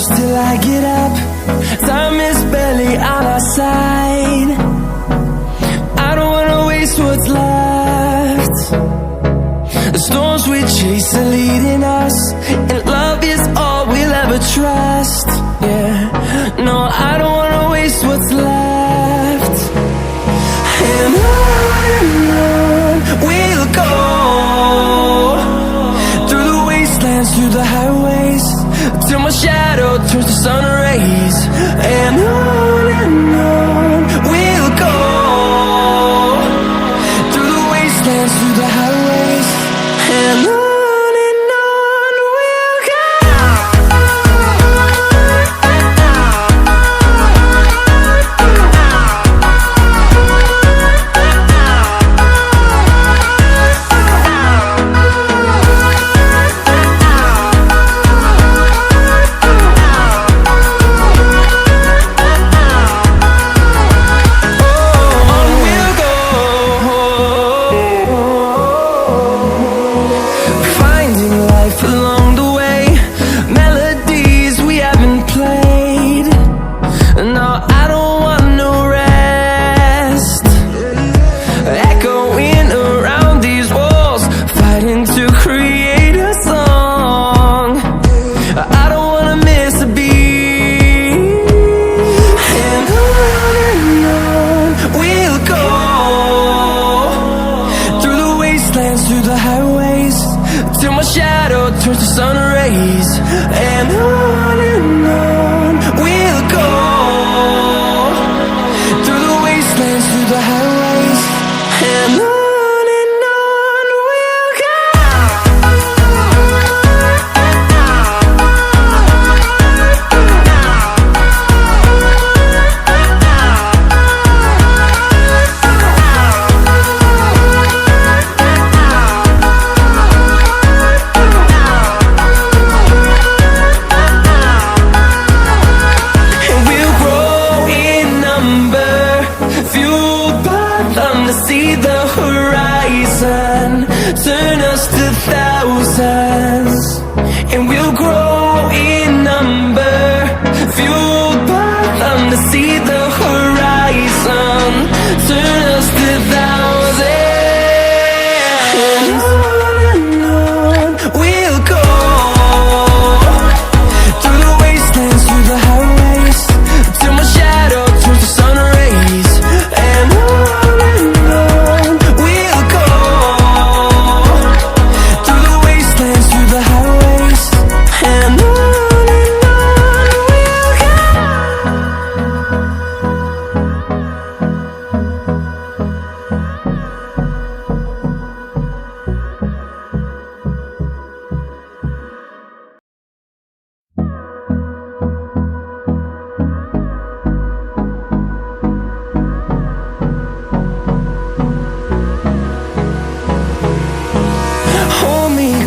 close till I get up. Time is barely on our side. I don't wanna waste what's left. The storms we chase are leading us, and love is all we'll ever trust. Yeah, no, I don't wanna waste what's left. And on we'll go, through the wastelands, through the highways, till my shadow turns to sun rays. And on we'll go, through the wastelands, through the highways, and on we'll go. Through the highways, till my shadow turns to sun rays. And on we'll go, through the wastelands, through the highways, and on we'll go. See the horizon, turn us to thousands, and we'll grow in number, fueled by them. To see the horizon, turn us to thousands, and on we'll go, through the wastelands, through the highways, till my shadow turns to sun rays. And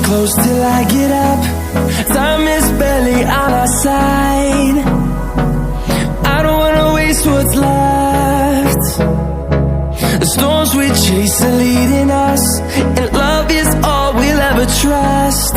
close till I get up. Time is barely on our side. I don't wanna waste what's left. The storms we chase are leading us, and love is all we'll ever trust.